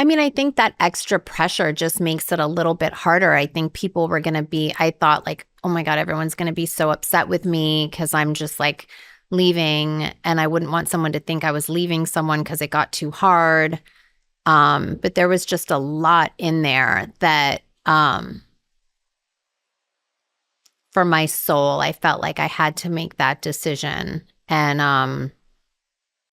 mean, I think that extra pressure just makes it a little bit harder. I think people were going to be, I thought like, oh my God, everyone's going to be so upset with me because I'm just like leaving, and I wouldn't want someone to think I was leaving someone because it got too hard. But there was just a lot in there that for my soul, I felt like I had to make that decision. And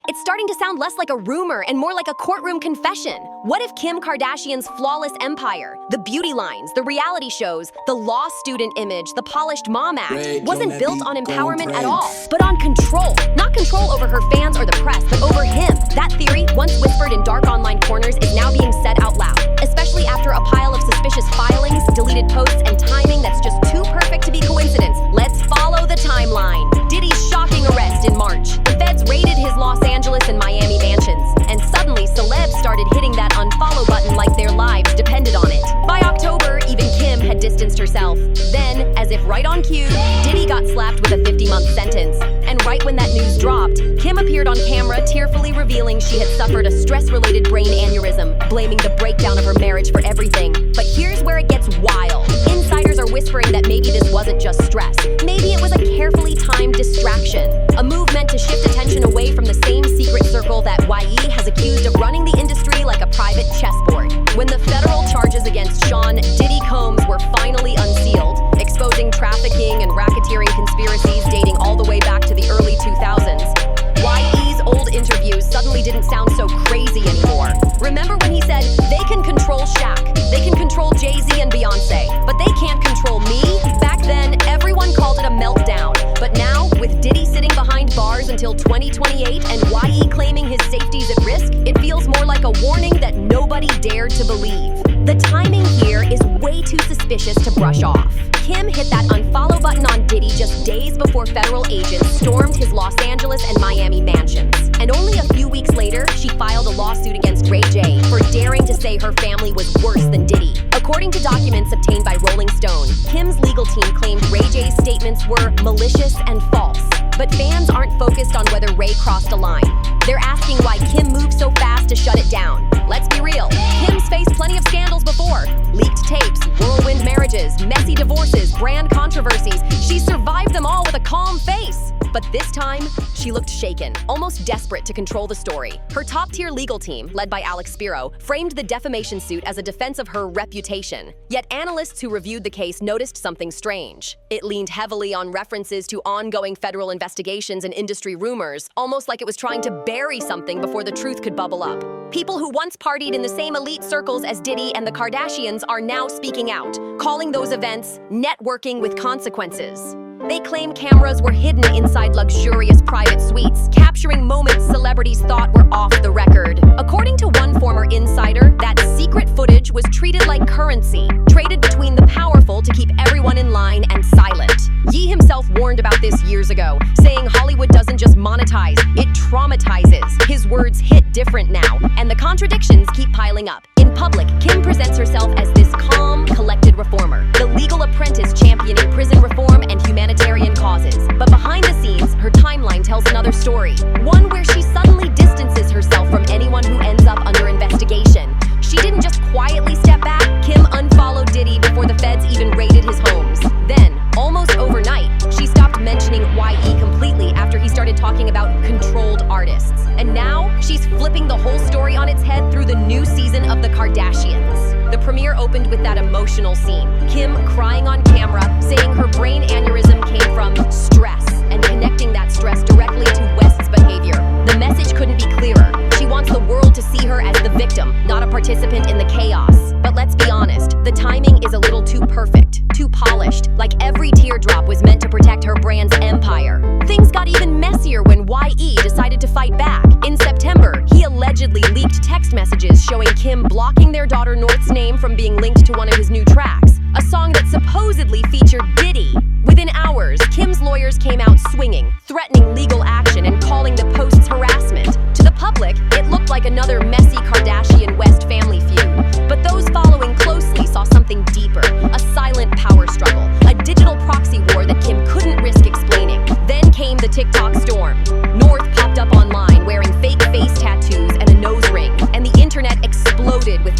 it's starting to sound less like a rumor and more like a courtroom confession. What if Kim Kardashian's flawless empire, the beauty lines, the reality shows, the law student image, the polished mom act, wasn't built on empowerment at all, but on control? Not control over her fans or the press, but over him. That theory, once whispered in dark online corners, is now being said out loud, especially after a pile of suspicious filings, deleted posts, and timing that's just too perfect to be coincidence. Let's follow the timeline. Diddy's shocking arrest in March. The feds raided his Los Angeles and Miami mansions, and suddenly celebs started hitting that unfollow button like their lives depended on it. By October, even Kim had distanced herself. Then, as if right on cue, Diddy got slapped with a 50-month sentence. And right when that news dropped, Kim appeared on camera tearfully revealing she had suffered a stress-related brain aneurysm, blaming the breakdown of her marriage for everything. But here's where it gets wild. Insiders are whispering that maybe this wasn't just stress. Maybe it was a carefully timed distraction, a move meant to shift attention away from the same secret circle that YE has accused of running the industry like a private chessboard. When the federal charges against Sean Diddy Combs were finally unsealed, exposing trafficking and racketeering conspiracies dating all the way back to the early 2000s, YE's old interviews suddenly didn't sound so crazy anymore. Remember when he said, they can control Shaq, they can control Jay-Z and Beyonce, but they can't control me? Back then, everyone called it a meltdown. But now, with Diddy sitting behind bars until 2028 and YE claiming his safety's at risk, it feels more like a warning that nobody dared to believe. The timing here is way too suspicious to brush off. Kim hit that unfollow button on Diddy just days before federal agents stormed his Los Angeles and Miami mansions. And only a few weeks later, she filed a lawsuit against Ray J for daring to say her family was worse than Diddy. According to documents obtained by Rolling Stone, Kim's legal team claimed Ray J's statements were malicious and false. But fans aren't focused on whether Ray crossed a line. They're asking why Kim moved so fast to shut it down. Let's be real. Kim's faced plenty of scandals before. Leaked tapes, whirlwind marriages, messy divorces, brand controversies. She survived them all with a calm face. But this time, she looked shaken, almost desperate to control the story. Her top-tier legal team, led by Alex Spiro, framed the defamation suit as a defense of her reputation. Yet analysts who reviewed the case noticed something strange. It leaned heavily on references to ongoing federal investigations and industry rumors, almost like it was trying to bury something before the truth could bubble up. People who once partied in the same elite circles as Diddy and the Kardashians are now speaking out, calling those events networking with consequences. They claim cameras were hidden inside luxurious private suites, capturing moments celebrities thought were off the record. According to one former insider, that secret footage was treated like currency, traded between the powerful to keep everyone in line and silent. Ye himself warned about this years ago, saying Hollywood doesn't just monetize, it traumatizes. His words hit different now, and the contradictions keep piling up. In public, Kim presents herself as this calm, collected reformer, the legal apprentice championing prison reform and humanitarian causes. But behind the scenes, her timeline tells another story, one where she suddenly distances herself from anyone who ends up under investigation. She didn't just quietly step back. Kim unfollowed Diddy before the feds even raided his homes. Then, almost overnight, she stopped mentioning YE completely after he started talking about controlled artists. And now, she's flipping the whole story on its head through the new season of The Kardashians. The premiere opened with that emotional scene, Kim crying on camera, saying her brain aneurysm came from stress, and connecting that stress directly to West's behavior. The message couldn't be clearer. She wants the world to see her as the victim, not a participant in the chaos. But let's be honest, the timing is a little too perfect, too polished, like every teardrop was meant to protect her brand's empire. Things got even messier when YE decided to fight back. In September, he allegedly leaked text messages showing Kim blocking their daughter North's name from being linked to one of his new tracks, a song that supposedly featured Diddy. Within hours, Kim's lawyers came out swinging, threatening legal action and calling the posts harassment. To the public, it looked like another messy Kardashian-West family feud. But those following closely saw something deeper, a silent power struggle, a digital proxy war that Kim couldn't risk explaining. Then came the TikTok storm. North popped up online wearing fake face tattoos and a nose ring, and the internet exploded with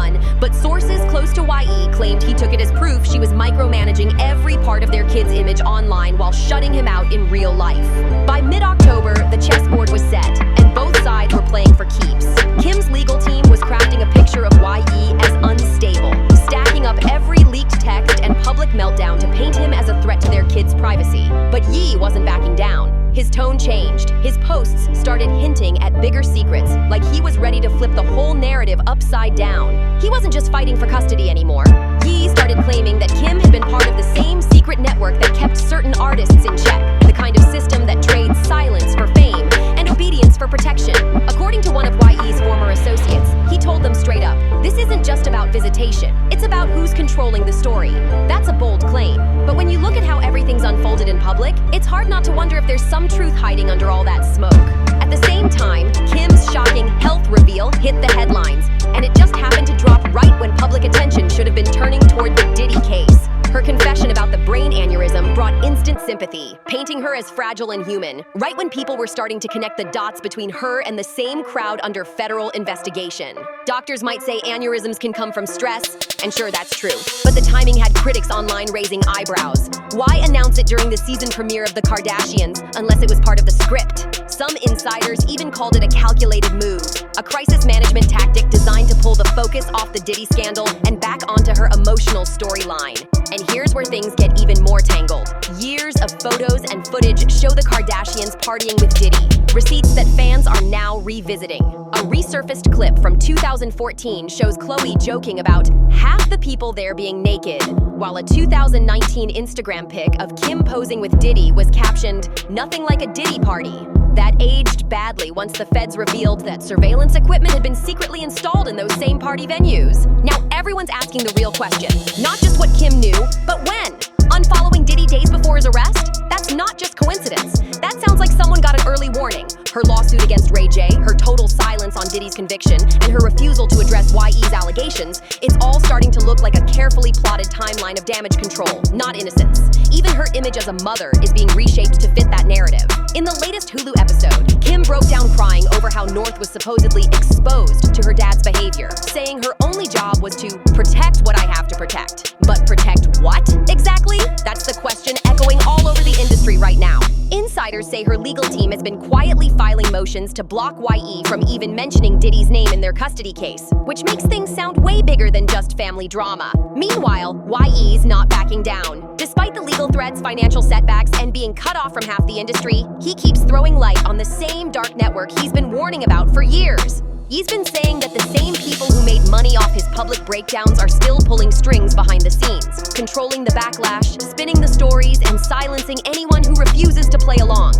fun, but sources close to YE claimed he took it as proof she was micromanaging every part of their kid's image online while shutting him out in real life. By mid-October, the chessboard was set, and both sides were playing for keeps. Kim's legal team was crafting a picture of YE as unstable, stacking up every leaked text and public meltdown to paint him as a threat to their kids' privacy. But Ye wasn't backing down. His tone changed. His posts started hinting at bigger secrets, like he was ready to flip the whole narrative upside down. He wasn't just fighting for custody anymore. Ye started claiming that Kim had been part of the same secret network that kept certain artists in check, the kind of system that trades silence for fame and obedience for protection. According to one of YE's former associates, he told them straight up, "This isn't just about visitation, it's about who's controlling the story." That's a bold claim, but when you look at how everything's unfolded in public, it's hard not to wonder if there's some truth hiding under all that smoke. At the same time, Kim's shocking health reveal hit the headlines, and it just happened to drop right when public attention should have been turning toward the Diddy case. Her confession about the brain aneurysm brought instant sympathy, painting her as fragile and human, right when people were starting to connect the dots between her and the same crowd under federal investigation. Doctors might say aneurysms can come from stress, and sure, that's true, but the timing had critics online raising eyebrows. Why announce it during the season premiere of The Kardashians unless it was part of the script? Some insiders even called it a calculated move, a crisis management tactic designed to pull the focus off the Diddy scandal and back onto her emotional storyline. And here's where things get even more tangled. Years of photos and footage show the Kardashians partying with Diddy, receipts that fans are now revisiting. A resurfaced clip from 2014 shows Khloe joking about half the people there being naked, while a 2019 Instagram pic of Kim posing with Diddy was captioned, "Nothing like a Diddy party." That aged badly once the feds revealed that surveillance equipment had been secretly installed in those same party venues. Now everyone's asking the real question, not just what Kim knew, but when? Unfollowing Diddy days before his arrest? That's not just coincidence. That sounds like someone got an early warning. Her lawsuit against Ray J, her total silence on Diddy's conviction, and her refusal to address YE's allegations, it's all starting to look like a carefully plotted timeline of damage control, not innocence. Even her image as a mother is being reshaped to fit that narrative. In the latest Hulu episode, Kim broke down crying over how North was supposedly exposed to her dad's behavior, saying her only job was to protect what I have to protect. But protect what exactly? That's the question echoing all over the industry right now. Insiders say her legal team has been quietly filing motions to block YE from even mentioning Diddy's name in their custody case, which makes things sound way bigger than just family drama. Meanwhile, YE's not backing down. Despite the legal threats, financial setbacks, and being cut off from half the industry, he keeps throwing light on the same dark network he's been warning about for years. He's been saying that the same people who made money off his public breakdowns are still pulling strings behind the scenes, controlling the backlash, spinning the stories, and silencing anyone who refuses to play along.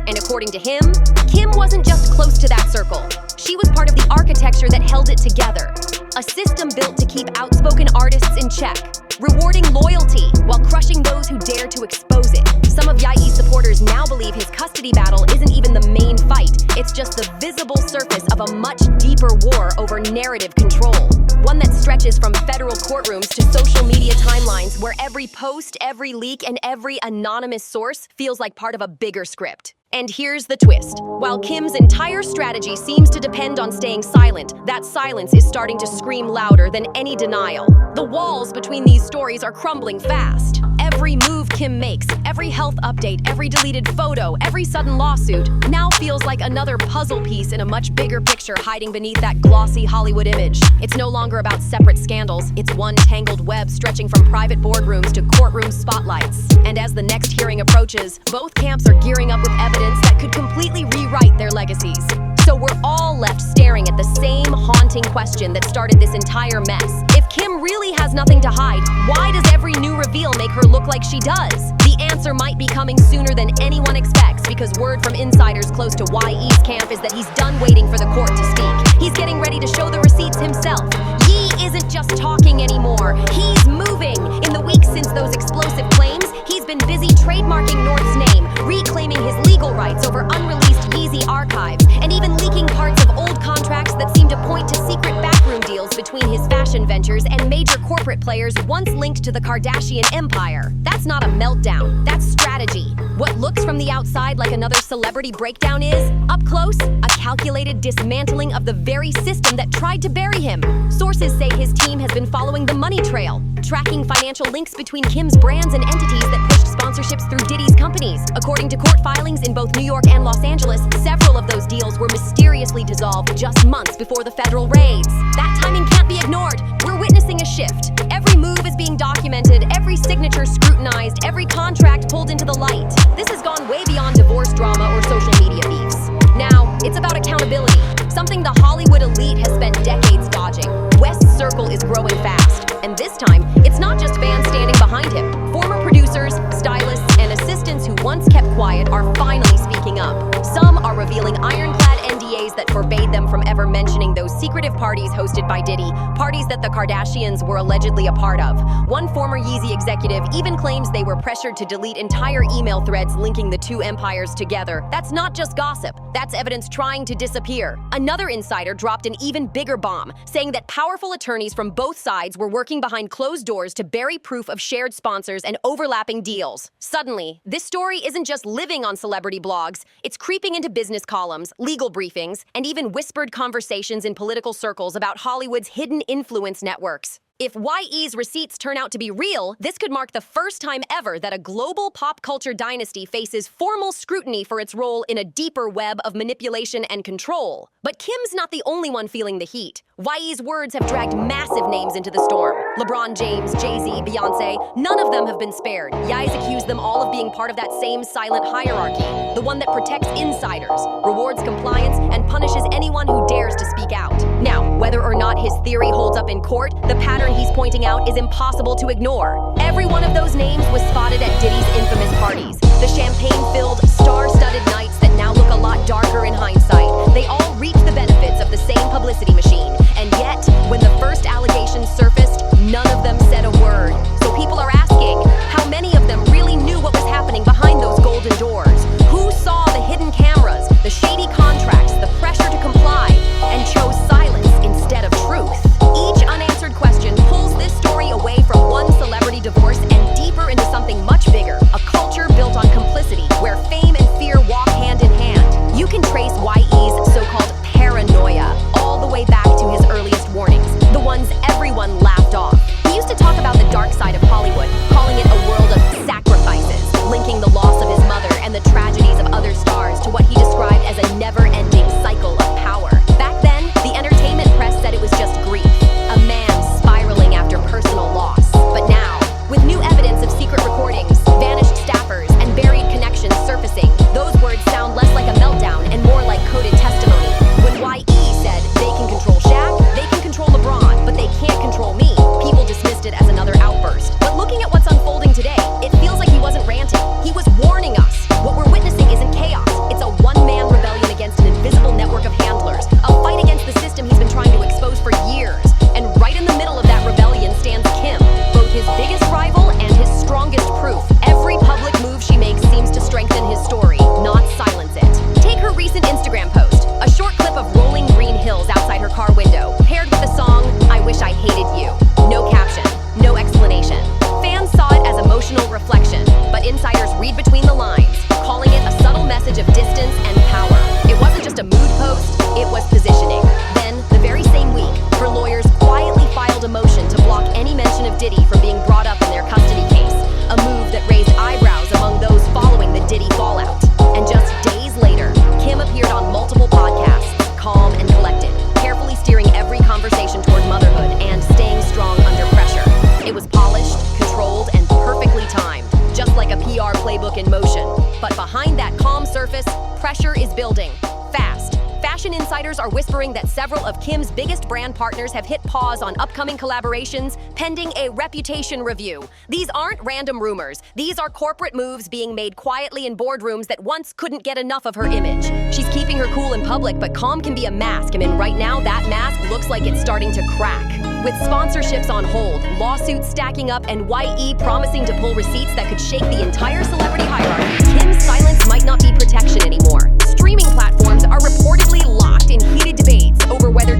And according to him, Kim wasn't just close to that circle. She was part of the architecture that held it together. A system built to keep outspoken artists in check, rewarding loyalty while crushing those who dare to expose it. Some of YE's supporters now believe his custody battle isn't even the main fight. It's just the visible surface of a much deeper war over narrative control. One that stretches from federal courtrooms to social media timelines where every post, every leak, and every anonymous source feels like part of a bigger script. And here's the twist. While Kim's entire strategy seems to depend on staying silent, that silence is starting to scream louder than any denial. The walls between these stories are crumbling fast. Every move Kim makes, every health update, every deleted photo, every sudden lawsuit now feels like another puzzle piece in a much bigger picture hiding beneath that glossy Hollywood image. It's no longer about separate scandals. It's one tangled web stretching from private boardrooms to courtroom spotlights. And as the next hearing approaches, both camps are gearing up with evidence that could completely rewrite their legacies. So we're all left staring at the same haunting question that started this entire mess. If Kim really has nothing to hide, why does every new reveal make her look like she does? The answer might be coming sooner than anyone expects, because word from insiders close to YE's camp is that he's done waiting for the court to speak. He's getting ready to show the receipts himself. Ye isn't just talking anymore, he's moving. In the weeks since those explosive claims, he's been busy trademarking North's name, reclaiming his legal rights over unreleased Yeezy archives, and even leaking parts of old contracts that seem to point to secret backroom deals between his fashion ventures and major corporate players once linked to the Kardashian empire. That's not a meltdown, that's strategy. What looks from the outside like another celebrity breakdown is, up close, a calculated dismantling of the very system that tried to bury him. Sources say his team has been following the money trail, tracking financial links between Kim's brands and entities that pushed sponsorships through Diddy's companies. According to court filings in both New York and Los Angeles, several of those deals were mysteriously dissolved just months before the federal raids. That timing can't be ignored. We're witnessing a shift. Every move is being documented, every signature scrutinized, every contract pulled into the light. This has gone way beyond divorce drama or social media beefs. Now, it's about accountability, something the Hollywood elite has spent decades dodging. West's circle is growing fast, and this time, it's not just fans standing behind him. Former producers, stylists, and assistants who once kept quiet are finally speaking up. Some are revealing ironclad NDAs that forbade them from ever mentioning those secretive parties hosted by Diddy, parties that the Kardashians were allegedly a part of. One former Yeezy executive even claims they were pressured to delete entire email threads linking the two empires together. That's not just gossip, that's evidence trying to disappear. Another insider dropped an even bigger bomb, saying that powerful attorneys from both sides were working behind closed doors to bury proof of shared sponsors and overlapping deals. Suddenly, this story isn't just living on celebrity blogs, it's creeping into business columns, legal briefings, and even whispered conversations in political circles about Hollywood's hidden influence networks. If YE's receipts turn out to be real, this could mark the first time ever that a global pop culture dynasty faces formal scrutiny for its role in a deeper web of manipulation and control. But Kim's not the only one feeling the heat. YE's words have dragged massive names into the storm. LeBron James, Jay-Z, Beyonce, none of them have been spared. Ye's accused them all of being part of that same silent hierarchy, the one that protects insiders, rewards compliance, and punishes anyone who dares to speak out. Now, whether or not his theory holds up in court, the pattern he's pointing out is impossible to ignore. Every one of those names was spotted at Diddy's infamous parties. The champagne-filled, star-studded nights that now look a lot darker in hindsight. They all reaped the benefits of the same publicity machine. And yet, when the first allegations surfaced, none of them said a word. So people are asking, how many of them really knew what was happening behind those golden doors? Who saw the hidden cameras, the shady contracts, the pressure to comply, and chose silence instead of truth? Each unanswered question pulls this story away from one celebrity divorce and deeper into something much bigger, a culture built on complicity, where fame and fear walk hand in hand. You can trace YE's so-called paranoia all the way back to his earliest warnings, the ones everyone laughed off. He used to talk about the dark side of Hollywood, calling it a world of sacrifices, linking the loss of his mother and the tragedies of other stars to what he described as a never-ending cycle of power. Back then, the entertainment press said it was just grief, a man spiraling after personal loss. But now, with new evidence of secret recordings, vanished staffers, and buried connections surfacing, those words sound less like a meltdown and more like coded testimony. When YE said they can control Shaq, they can control LeBron, but they can't control me, people dismissed it as another outburst. But looking at what's unfolding today, it feels like he wasn't ranting. He was warning us. What we're witnessing isn't chaos. It's a one-man rebellion against an invisible network of handlers, a fight against the system he's been trying to expose for years. And right in the middle of that rebellion stands Kim, both his biggest rival and his strongest proof. Every public move she makes seems to strengthen his story, not silence it. Take her recent Instagram post, a short clip of rolling green hills outside her car window, paired with the song, I Wish I Hated You. No caption, no explanation. Fans saw it as emotional reflection, but insiders read between the lines, calling it a subtle message of distance and power. It wasn't just a mood post, it was positioning. Then, the very same week, her lawyers quietly filed a motion to block any mention of Diddy from being brought up in their custody case, a move that raised eyebrows among those following the Diddy fallout. And just days later, Kim appeared on multiple podcasts, calm and collected, carefully steering every conversation toward motherhood and staying strong under pressure. It was polished, controlled, and perfectly timed, just like a PR playbook in motion. But behind that calm surface, pressure is building, fast. Fashion insiders are whispering that several of Kim's biggest brand partners have hit pause on upcoming collaborations, pending a reputation review. These aren't random rumors. These are corporate moves being made quietly in boardrooms that once couldn't get enough of her image. She's keeping her cool in public, but calm can be a mask. I mean, right now, that mask looks like it's starting to crack. With sponsorships on hold, lawsuits stacking up, and YE promising to pull receipts that could shake the entire celebrity hierarchy, Kim's silence might not be protection anymore. Streaming platforms are reportedly locked in heated debates over whether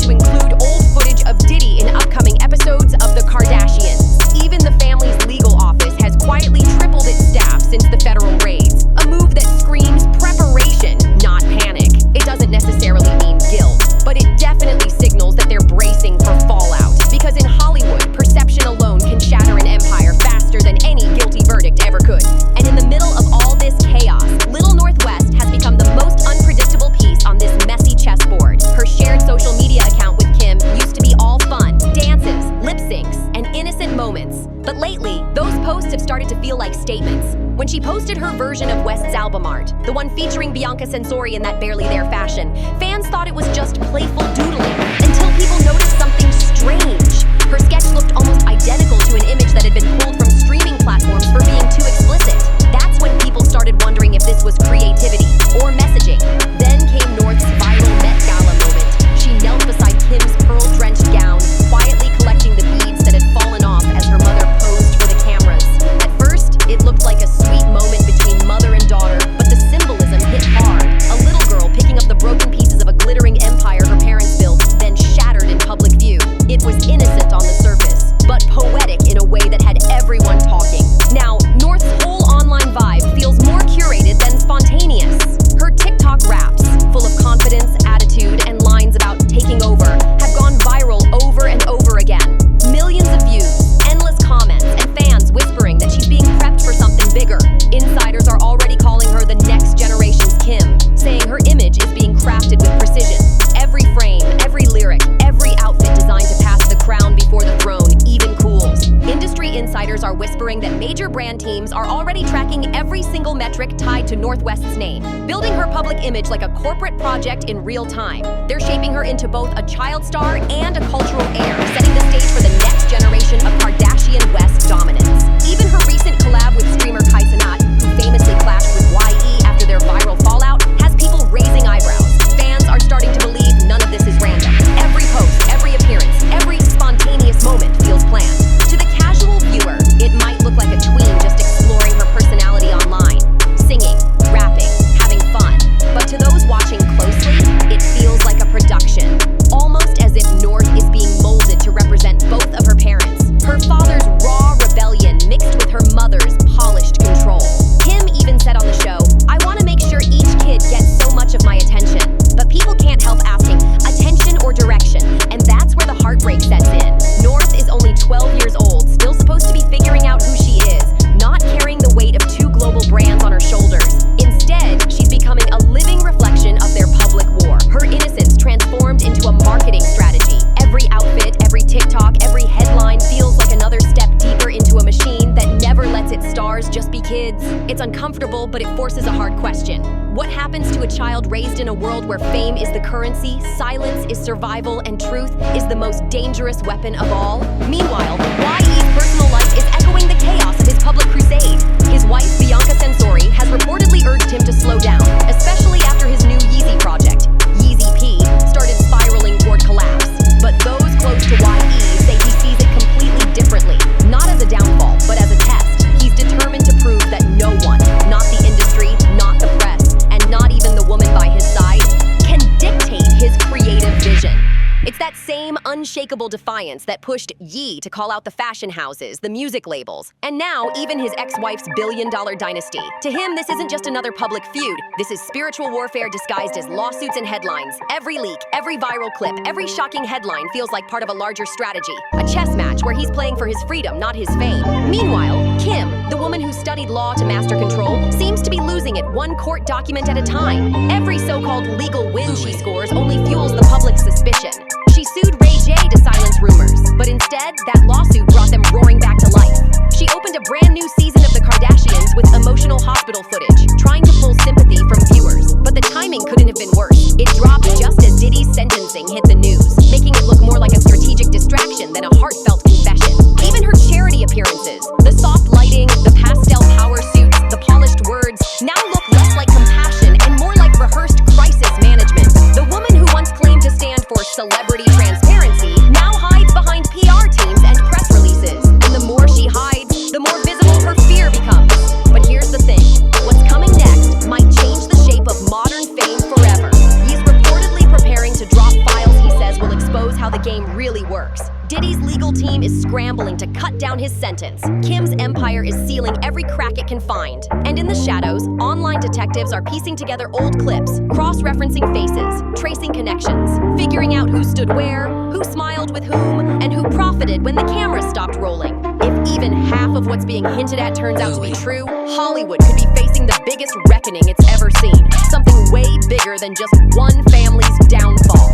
Bianca Censori in that barely there fashion. Fans thought it was just playful doodling, until people noticed something strange. Her sketch looked almost identical to an image that had been pulled from streaming platforms for being too explicit. That's when people started wondering if this was creativity or messaging. Then came North's viral Met Gala moment. She knelt beside Kim's pearl-drenched gown, quietly collecting the beads that had fallen off as her mother posed for the cameras. At first, it looked like a sweet moment between mother and daughter, but the symbolism hit hard. A little girl picking up the broken pieces of a glittering empire her parents built, then shattered in public view. It was innocent on the surface, but poetic in a way that had everyone talking. Now, North's whole online vibe feels more curated than spontaneous. Her TikTok raps, full of confidence, attitude, and lines about taking over, have gone viral over and over again. Millions of views, endless comments, and fans whispering that she's being prepped for something bigger. Insiders are already calling her the next generation's Kim, saying her image is being crafted with precision. Every frame, every lyric, every outfit designed to pass the crown before the throne even cools. Industry insiders are whispering that major brand teams are already tracking every single metric tied to Northwest's name, building her public image like a corporate project in real time. They're shaping her into both a child star and a cultural heir, setting the stage for the next generation of Kardashian West dominance. Even her recent collab with streamer Kai Cenat, who famously clashed with YE after their viral fallout, has people raising eyebrows. Fans are starting to believe none of this is random. Every post, every appearance, every spontaneous moment feels planned. To the casual viewer, it might look like a tween just exploring her personality online, singing, rapping, having fun. But to those watching closely, it feels like a production, almost as if North is being molded to represent both of her parents. Her father's raw rebellion mixed with her mother's polished control. Kim even said on the show, "I want to make sure each kid gets so much of my attention." But people can't help asking, attention or direction? And that's where the heartbreak sets in. North is only 12 years old, still supposed to be figuring out who she is, not carrying the weight of two global brands on her shoulders. Instead, she's becoming a living reflection of their public war. Her innocence transformed into a marketing strategy. Every outfit, every TikTok, every headline feels like another step deeper into a machine that never lets its stars just be kids. It's uncomfortable, but it forces a hard question. What happens to a child raised in a world where fame is the currency, silence is survival, and truth is the most dangerous weapon of all? Meanwhile, YE's personal life is echoing the chaos of his public crusade. His wife, Bianca Censori, has reportedly urged him to slow down, especially after his new Yeezy project, Yeezy P, started spiraling toward collapse. But those close to YE say he sees it completely differently, not as a downfall, but as a test. He's determined to prove that no one, not the industry, not the press, and not even the woman by his side, can dictate his creative vision. It's that same unshakable defiance that pushed Ye to call out the fashion houses, the music labels, and now even his ex-wife's billion-dollar dynasty. To him, this isn't just another public feud. This is spiritual warfare disguised as lawsuits and headlines. Every leak, every viral clip, every shocking headline feels like part of a larger strategy. A chess match where he's playing for his freedom, not his fame. Meanwhile, Kim, the woman who studied law to master control, seems to be losing it one court document at a time. Every so-called legal win she scores only fuels the public's suspicion. She sued Ray J to silence rumors, but instead, that lawsuit brought them roaring back to life. She opened a brand new season of The Kardashians with emotional hospital footage, trying to pull sympathy from viewers. But the timing couldn't have been worse. It dropped just as Diddy's sentencing hit the news, making it look more like a strategic distraction than a heartfelt confession. Even her charity appearances, the soft lighting, the pastel power suits, the polished words, now look less like compassion and more like rehearsed crisis management. The woman who once claimed to stand for celebrity transparency now hides behind PR teams and press releases. And the more she hides, the more visible her fear becomes. But here's the thing, what's coming next might change the shape of modern fame forever. He's reportedly preparing to drop files he says will expose how the game really works. Diddy's legal team is scrambling to cut down his sentence. Kim's empire is sealing every crack it can find. And in the shadows, online detectives are piecing together old clips, cross-referencing faces, tracing connections, figuring out who stood where, who smiled with whom, and who profited when the camera stopped rolling. If even half of what's being hinted at turns out to be true, Hollywood could be facing the biggest reckoning it's ever seen. Something way bigger than just one family's downfall.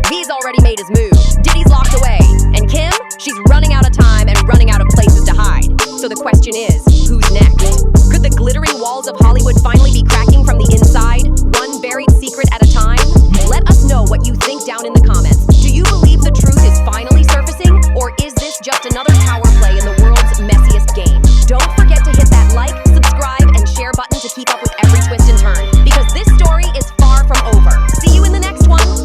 He's already made his move. Diddy's locked away. And Kim, she's running out of time and running out of places to hide. So the question is,